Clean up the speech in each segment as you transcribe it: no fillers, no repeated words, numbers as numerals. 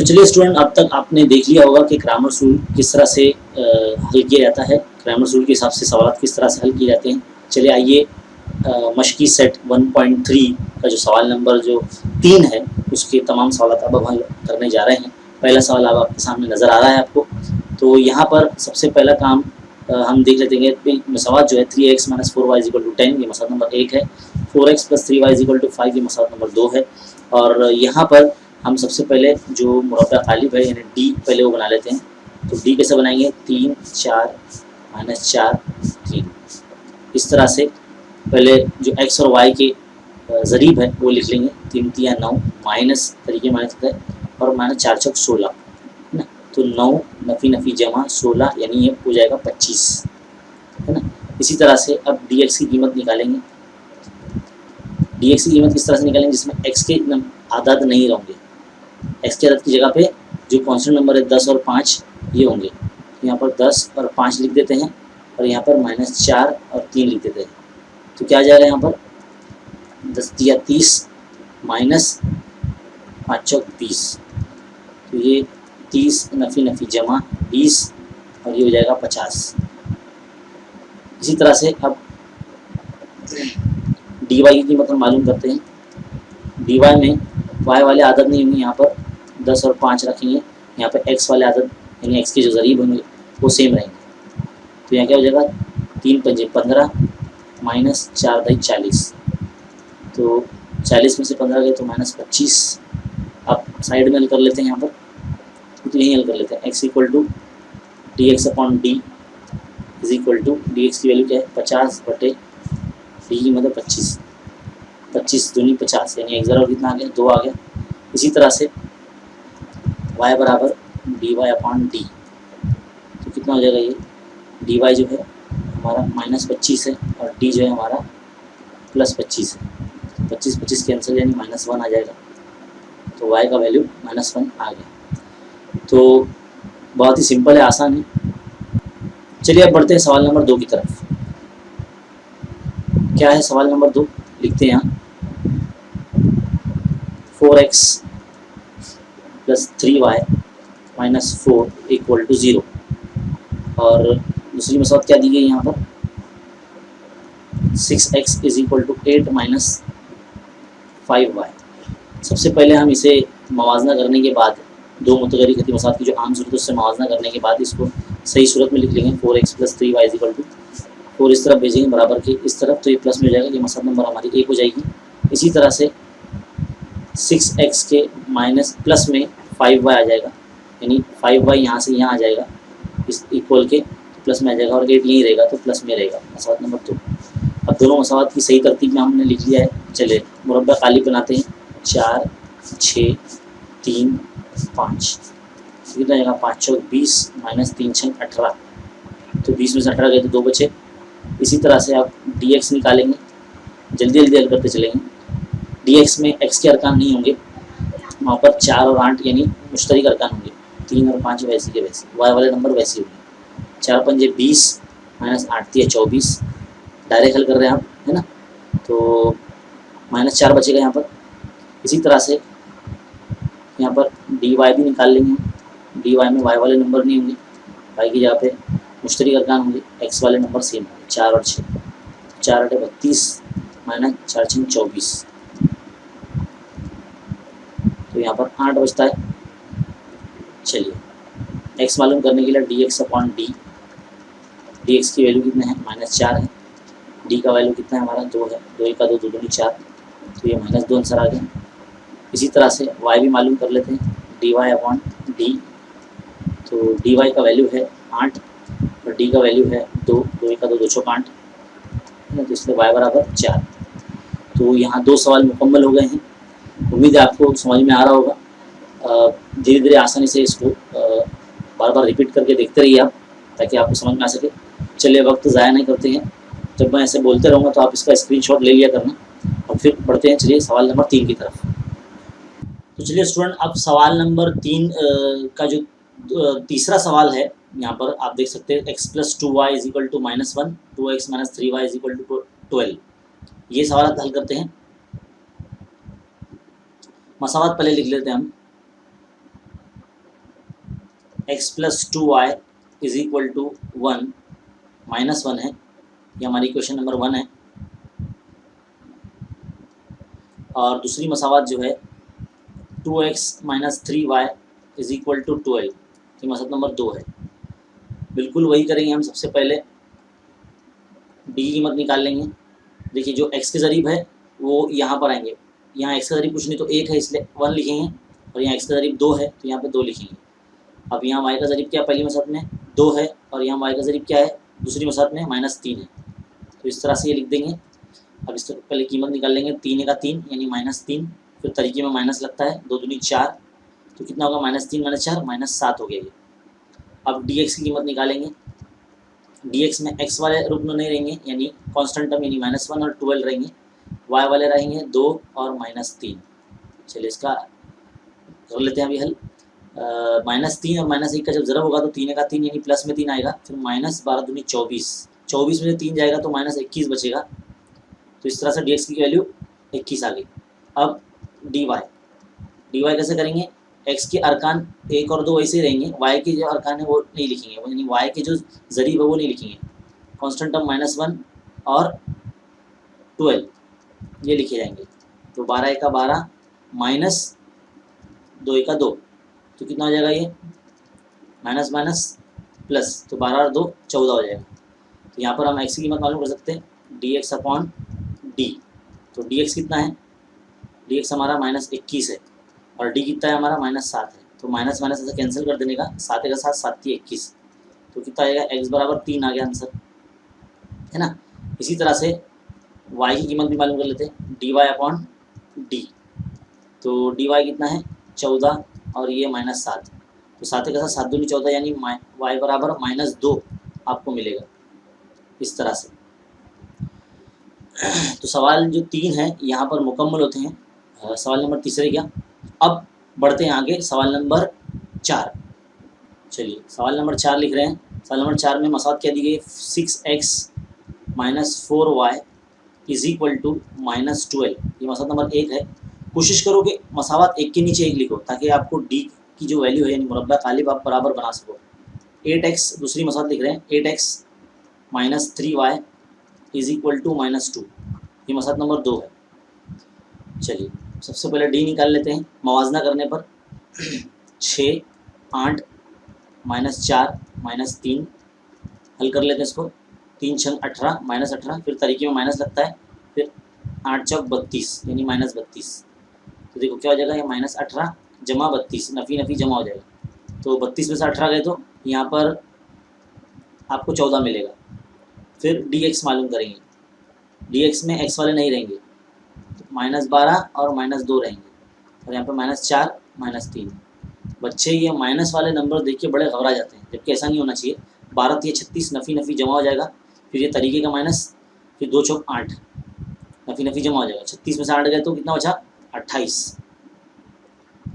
तो चलिए स्टूडेंट, अब तक आपने देख लिया होगा कि ग्रामर रूल किस तरह से हल किया जाता है, ग्रामर रूल के हिसाब से सवाल किस तरह से हल किए जाते हैं। चलिए आइए मशकी सेट 1.3 का जो सवाल नंबर जो 3 है उसके तमाम सवाल अब हम हल करने जा रहे हैं। पहला सवाल अब आपके सामने नज़र आ रहा है आपको। तो यहाँ पर सबसे पहला काम हम देख लेते हैं। मसवाद जो है 3x - 4y = 10, ये मसवाद नंबर 1 है। 4x + 3y = 5, ये मसवाद नंबर 2 है। और यहाँ पर हम सबसे पहले जो मुरब्बा गालिब है यानी डी पहले वो बना लेते हैं। तो डी कैसे बनाएंगे? 3 4 - 4 3। इस तरह से पहले जो x और y के ज़रीब है वो लिख लेंगे। 3 × 3 = 9, माइनस तरीके माइनस है और -4 × 4 = 16 है ना। तो 9 नफ़ी नफ़ी जमा 16 यानी ये हो जाएगा 25 है ना। इसी तरह से अब dx की कीमत निकालेंगे। dx की कीमत किस तरह से निकालेंगे? जिसमें x के आदाद नहीं रहेंगे। x के अदद की जगह पे जो कांस्टेंट नंबर है 10 और 5 ये होंगे। यहाँ पर 10 और 5 लिख देते हैं और यहाँ पर -4 और 3 लिख देते हैं। तो क्या आ जाएगा यहाँ पर? 10 × 30 -5 × 20। तो ये 30 नफ़ी नफ़ी जमा 20 और ये हो जाएगा 50। इसी तरह से अब dy की कीमत हम मालूम करते हैं। dy में y वाले आदत नहीं होंगे, यहाँ पर 10 और 5 रखेंगे। यहाँ पर x वाले आदत यानी x के जो ज़रीब होंगे वो सेम रहेंगे। तो यहाँ क्या हो जाएगा? 3 × 5 = 15 -4 / 40। तो 40 में से 15 गए तो -25। अब साइड में हल कर लेते हैं। यहाँ पर तो यही हल कर लेते हैं। x = dx/d dx की वैल्यू क्या है? 50/d की मतलब 25। 25 दूनी 50 यानी एक ज़रा कितना आ गया? 2 आ गया। इसी तरह से y = dy/d। तो कितना हो जाएगा? ये dy जो है हमारा -25 है और d जो है हमारा +25 है। 25 25 कैंसिल यानी -1 आ जाएगा। तो y का वैल्यू -1 आ गया। तो बहुत ही सिंपल है, आसान है। चलिए अब बढ़ते हैं सवाल नंबर 2 की तरफ। क्या है सवाल नंबर 2? लिखते हैं यहाँ 4x + 3y - 4 = 0। और दूसरी मसौद क्या दी गई यहाँ पर? 6x = 8 - 5y। सबसे पहले हम इसे मवाजना करने के बाद दो मुतगरी खती मसाद की जो आम सूरत उससे मवाजना करने के बाद इसको सही सूरत में लिख लेंगे। 4x + 3y = 4 इस तरफ भेजेंगे बराबर के इस तरफ, तो ये प्लस में हो जाएगा। ये मसद नंबर हमारी 1 हो जाएगी। इसी तरह से 6x के माइनस प्लस में 5y आ जाएगा, यानी 5y यहाँ से यहाँ आ जाएगा इस इक्वल के प्लस में आ जाएगा और 8 यहीं रहेगा तो प्लस में रहेगा। मसवाद नंबर 2। अब दोनों मसवाद की सही तरतीब में हमने लिख लिया है। चले मुरब्बा काली बनाते हैं। 4 6 3 5 कितना आएगा? 5 चौक 20 - 3 6 18। तो 20 में से 18 गए तो 2 बचे। इसी तरह से आप dx निकालेंगे, जल्दी जल्दी हल करते चलेंगे। dx में x के अरकान नहीं होंगे, वहाँ पर 4 और 8 यानी मुश्तरक अरकान होंगे। 3 और 5 वैसे के वैसे, y वाले नंबर वैसे होंगे। 4 × 5 = 20 - 8 × 24। डायरेक्ट हल कर रहे हैं आप, है ना। तो -4 बचेगा यहाँ पर। इसी तरह से यहाँ पर dy भी निकाल लेंगे। dy में y वाले नंबर नहीं होंगे, y की जगह पे मुश्तरक अरकान होंगे, x वाले नंबर सेम होंगे 4 और 6। 4 × 8 = 32 - 4 × 6 = 24। तो यहाँ पर 8 बचता है। चलिए x मालूम करने के लिए dx/d, dx की वैल्यू कितना है? -4 है। d का वैल्यू कितना है हमारा? 2 है। 2 × 1 = 2, 2 × 4, तो ये -2 आंसर आ गया। इसी तरह से y भी मालूम कर लेते हैं। dy/d, तो dy का वैल्यू है 8 और d का वैल्यू है 2, 2 × 1 = 2, 2 × 8, तो इसलिए y = 4। तो यहाँ 2 सवाल मुकम्मल हो गए हैं। उम्मीद है आपको समझ में आ रहा होगा। धीरे धीरे आसानी से इसको बार बार रिपीट करके देखते रहिए आप, ताकि आपको समझ में आ सके। चलिए वक्त ज़ाया नहीं करते हैं, जब मैं ऐसे बोलते रहूँगा तो आप इसका स्क्रीनशॉट ले लिया करना। और फिर बढ़ते हैं चलिए सवाल नंबर 3 की तरफ। तो चलिए स्टूडेंट, अब सवाल नंबर 3 का जो तीसरा सवाल है, यहाँ पर आप देख सकते हैं x + 2y = -1, 2x - 3y = 12। ये सवाल हल करते हैं। मसावत पहले लिख लेते हैं हम। x plus 2y is equal to 1 minus 1 है, ये हमारी इक्वेशन नंबर 1 है। और दूसरी मसावत जो है 2x minus 3y is equal to 12, ये मसावत नंबर 2 है। बिल्कुल वही करेंगे हम। सबसे पहले d की कीमत निकाल लेंगे। देखिए जो x के ज़रीब है वो यहाँ पर आएंगे, यहाँ x का ज़रीब कुछ नहीं तो 1 है इसलिए 1 लिखेंगे, और यहाँ x का ज़रीब 2 है तो यहाँ पे 2 लिखेंगे। अब यहाँ y का ज़रीब क्या पहली मसावत में 2 है, और यहाँ y का ज़रीब क्या है दूसरी मसावत में -3 है, तो इस तरह से ये लिख देंगे। अब इससे पहले कीमत निकाल लेंगे, 3 का 3 यानी -3, फिर तरीके में माइनस लगता है, 2 दूनी 4, तो कितना होगा -3 -4 -7 हो गया ये। अब dx की कीमत निकालेंगे। dx में x वाले रूप में नहीं रहेंगे यानी कांस्टेंट टर्म यानी -1 और 12 रहेंगे, y वाले रहेंगे 2 और -3। चलिए इसका कर लेते हैं अभी हल। -3 और -1 का जब ज़रब होगा तो 3 का 3 यानी प्लस में 3 आएगा, फिर -12 दूनी 24, 24 में से 3 जाएगा तो -21 बचेगा, तो इस तरह से dx की वैल्यू 21 आ गई। अब dy कैसे करेंगे, x के अरकान 1 और 2 वैसे ही रहेंगे, y के जो अरकान है वो नहीं लिखेंगे, यानी y के जो ज़रीब है वो नहीं लिखेंगे। कांस्टेंट टर्म -1 और 12 ये लिखे जाएंगे, तो 12 का 12 माइनस 2 का 2, तो कितना हो जाएगा ये माइनस माइनस प्लस, तो 12 और 2 14 हो जाएगा। तो यहाँ पर हम x की कीमत मालूम कर सकते हैं dx अपॉन d। तो dx कितना है, dx हमारा -21 है और d कितना है हमारा -7 है, तो माइनस माइनस ऐसे कैंसिल कर देने का, 7 का 7 7 की 21, तो कितना आएगा x बराबर 3 आ गया आंसर, है ना। इसी तरह से y की कीमत भी मालूम कर लेते हैं, dy अपॉन d। तो dy कितना है 14 और ये -7, तो 7 का 7 7 दूनी 14 यानी y बराबर -2 आपको मिलेगा इस तरह से। तो सवाल जो 3 है यहाँ पर मुकम्मल होते हैं। सवाल नंबर तीसरे क्या। अब बढ़ते हैं आगे, सवाल नंबर 4। चलिए सवाल नंबर 4 लिख रहे हैं। सवाल नंबर 4 में मसावत क्या दी गई, 6x minus 4y is equal to -12, ये मसावत नंबर 1 है। कोशिश करो कि मसावत एक के नीचे एक लिखो ताकि आपको d की जो वैल्यू है यानी मुरब्बा कालिब आप बराबर बना सको। 8x दूसरी मसावत लिख रहे हैं, 8x minus 3y is equal to -2, ये मसावत नंबर 2 है। चलिए सबसे पहले d निकाल लेते हैं। मवाजना करने पर 6 8 -4 -3, हल कर लेते हैं इसको। 3 छंग 18 -18, फिर तरीके में माइनस लगता है, फिर 8 चौक 32 यानी -32, तो देखो क्या हो जाएगा, ये -18 जमा 32, नफ़ी नफ़ी जमा हो जाएगा, तो 32 में से 18 गए तो यहाँ पर आपको 14 मिलेगा। फिर dx मालूम करेंगे, dx में x वाले नहीं रहेंगे, तो -12 और -2 रहेंगे, और यहाँ पर -4 -3। बच्चे ये माइनस वाले नंबर देख के बड़े घबरा जाते हैं, जबकि ऐसा नहीं होना चाहिए। 12 ये 36 नफ़ी नफ़ी जमा हो जाएगा, फिर ये तरीके का माइनस, फिर 2 चौक 8 नफ़ी नफ़ी जमा हो जाएगा। 36 में से 8 गए तो कितना बचा 28।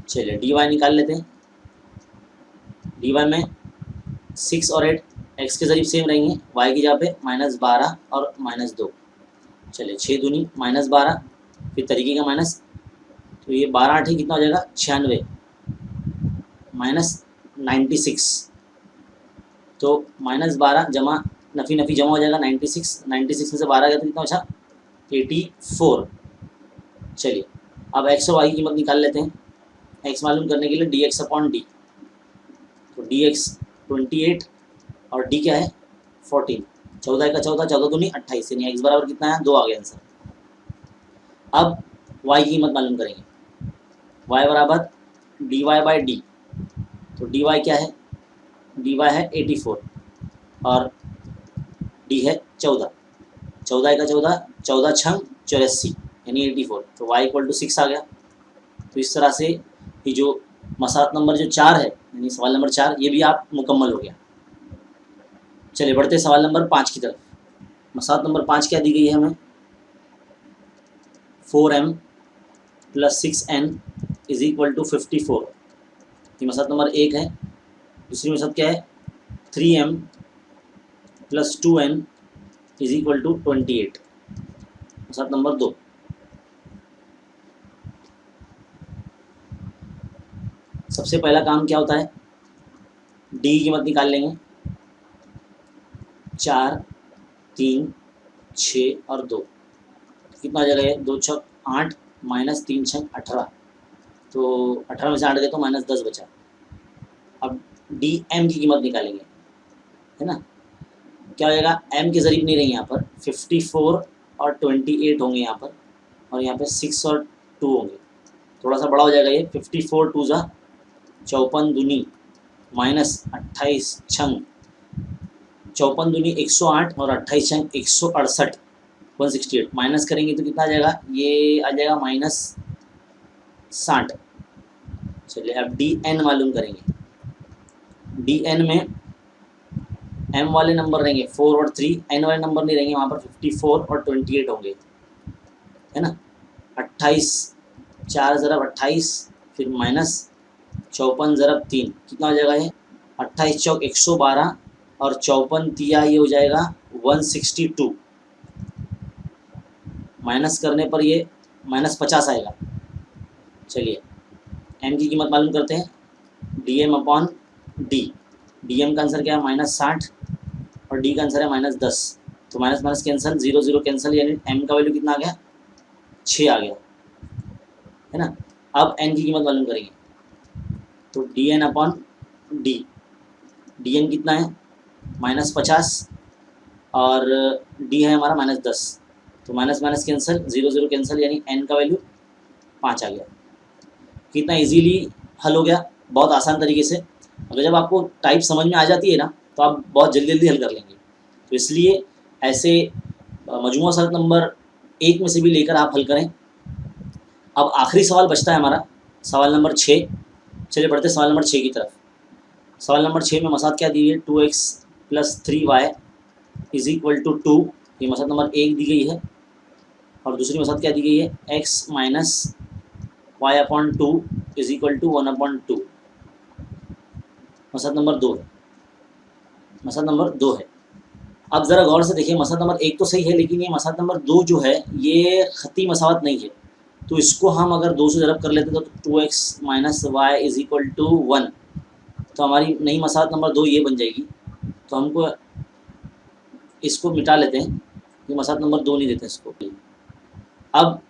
चलिए dy निकाल लेते हैं। dy में 6 और 8 x के ज़रीब सेम रहेंगे, y की जगह पे -12 और -2। चलिए 6 दूनी -12, फिर तरीके का माइनस, तो ये 12 8 कितना हो जाएगा 96 -96, तो -12 जमा नफ़ी नफ़ी जमा हो जाएगा 96, 96 में से 12 गया तो कितना बचा 84। चलिए अब x और y की कीमत निकाल लेते हैं। x मालूम करने के लिए dx अपॉन d, तो dx 28 और d क्या है 14, 14 का 14 14 दूनी 28 यानी x बराबर कितना है 2 आ गया आंसर। अब y की कीमत मालूम करेंगे, y बराबर dy बाई डी, तो dy क्या है, dy है 84 और d है 14, 14 का 14 14 छंग 84 यानी 84, तो y इक्वल टू 6 आ गया। तो इस तरह से ये जो मसावत नंबर जो 4 है यानी सवाल नंबर 4 ये भी आप मुकम्मल हो गया। चलिए बढ़ते सवाल नंबर 5 की तरफ। मसावत नंबर 5 क्या दी गई है हमें, 4m plus 6n is equal to 54, ये मसावत नंबर 1 है। दूसरी मसावत क्या है 3m plus 2n is equal to 28, मसावत नंबर 2। सबसे पहला काम क्या होता है, डी की कीमत निकाल लेंगे, 4, 3, 6 और 2, कितना हो जाएगा ये, 2 छक 8 माइनस 3 छक 18, तो 18 में से 8 गए तो माइनस 10 बचा। अब डी एम की कीमत निकालेंगे, है ना। क्या हो जाएगा, एम के ज़रीब नहीं रहेंगे यहाँ पर, 54 और 28 होंगे यहाँ पर, और यहाँ पे 6 और 2 होंगे, थोड़ा सा बड़ा हो जाएगा ये, 54 2 ज़ा 54 दूनी माइनस 28 छंग 54 दूनी 108 और 28 छंग 168, 168 माइनस करेंगे तो कितना आ जाएगा, ये आ जाएगा -60। चलिए अब डी एन मालूम करेंगे। डी एन में एम वाले नंबर रहेंगे 4 और 3, एन वाले नंबर नहीं रहेंगे, वहाँ पर 54 और 28 होंगे, है ना। 28 4 ज़रब 28 फिर माइनस 54 ज़रब 3, कितना हो जाएगा ये, 28 चौक 112 और 54 तिया ये हो जाएगा 162, माइनस करने पर ये -50 आएगा। चलिए एम की कीमत मालूम करते हैं, D M upon D, D M का आंसर क्या है -60 और डी का आंसर है -10, तो माइनस माइनस कैंसिल, 0 0 कैंसिल, यानी एम का वैल्यू कितना आ गया, 6 आ गया, है ना। अब एन की कीमत मालूम करेंगे, तो D N upon D, D N कितना है -50 और डी है हमारा -10, तो माइनस माइनस कैंसिल, 0 0 कैंसिल, यानी एन का वैल्यू 5 आ गया। कितना इजीली हल हो गया, बहुत आसान तरीके से। अगर जब आपको टाइप समझ में आ जाती है ना, तो आप बहुत जल्दी जल्दी हल कर लेंगे। तो इसलिए ऐसे मजमूआ शर्त नंबर 1 में से भी लेकर आप हल करें। अब आखिरी सवाल बचता है हमारा, सवाल नंबर 6। चलिए बढ़ते सवाल नंबर 6 की तरफ। सवाल नंबर 6 में मसाद क्या दी हुई है, 2x + 3y = 2, ये मसाद नंबर 1 दी गई है। और दूसरी मसाद क्या दी गई है, x - y/2 = 1/2, मसाद नंबर 2 है, मसाद नंबर 2 है। अब ज़रा गौर से देखिए, मसाद नंबर 1 तो सही है, लेकिन ये मसाद नंबर 2 जो है ये ख़ती मसावत नहीं है, तो इसको हम अगर 2 से ज़रब कर लेते तो 2x - y = 1, तो हमारी नई मसावत नंबर 2 ये बन जाएगी। तो हमको इसको मिटा लेते हैं, ये मसावत नंबर 2 नहीं देते इसको। अब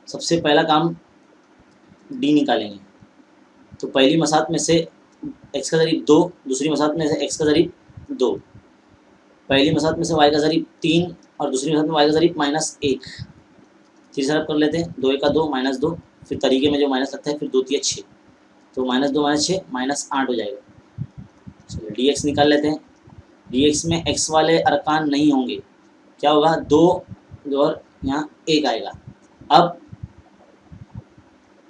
सबसे पहला काम डी निकालेंगे, तो पहली मसावत में से x का ज़रीब 2, दूसरी मसावत में से x का ज़रीब 2, पहली मसावत में से y का ज़रीब 3 और दूसरी मसावत में y का ज़रीब -1, फिर ज़रब कर लेते हैं, 2 × 2 -2, फिर तरीके में जो माइनस लगता है, फिर 2 × 3 = 6, तो -2 - 6 -8 हो जाएगा। चलिए dx निकाल लेते हैं। dx में x वाले अरकान नहीं होंगे, क्या होगा, 2 और यहाँ 1 आएगा। अब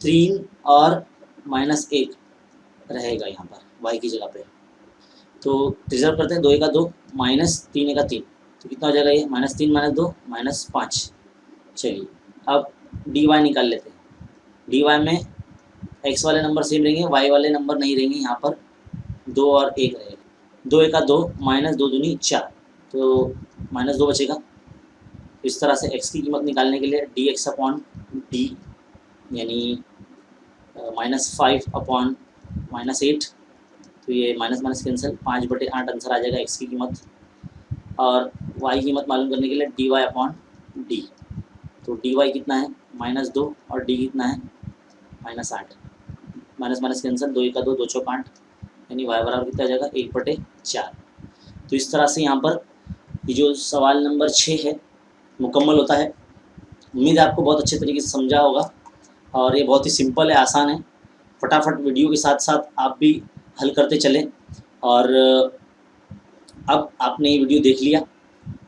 3 और -1 रहेगा यहाँ पर y की जगह पे, तो रिजर्व करते हैं, 2 × 2 -3 × 3, तो कितना हो जाएगा ये, -3 - 2 -5। चलिए अब dy निकाल लेते हैं। dy में x वाले नंबर सेम रहेंगे, y वाले नंबर नहीं रहेंगे, यहाँ पर 2 और 1 रहेगा। 2 × 2 -2 दूनी 4, तो -2 बचेगा। इस तरह से x की कीमत निकालने के लिए dx/d यानी -5/-8, तो ये माइनस माइनस कैंसिल, 5/8 आंसर आ जाएगा x की कीमत। और y की कीमत मालूम करने के लिए dy/d, तो dy कितना है -2 और d कितना है -8, माइनस माइनस कैंसिल, 2 × 2 2 × 8, यानी y बराबर कितना आ जाएगा 1/4। तो इस तरह से यहाँ पर ये जो सवाल नंबर 6 है मुकम्मल होता है। उम्मीद है आपको बहुत अच्छे तरीके से समझा होगा, और ये बहुत ही सिंपल है, आसान है। फटाफट वीडियो के साथ साथ आप भी हल करते चलें। और अब आपने ये वीडियो देख लिया,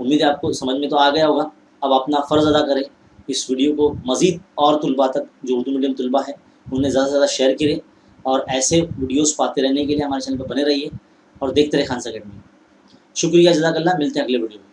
उम्मीद है आपको समझ में तो आ गया होगा। अब अपना फ़र्ज़ अदा करें, इस वीडियो को मज़ीद और तुलबा तक, जो उर्दू मीडियम तुलबा है, उन्हें ज़्यादा से ज़्यादा शेयर करें, और ऐसे वीडियोस पाते रहने के लिए हमारे चैनल पर बने रहिए और देखते रहे खान सा अकेडमी। शुक्रिया, जज़ाकल्लाह। मिलते हैं अगले वीडियो में।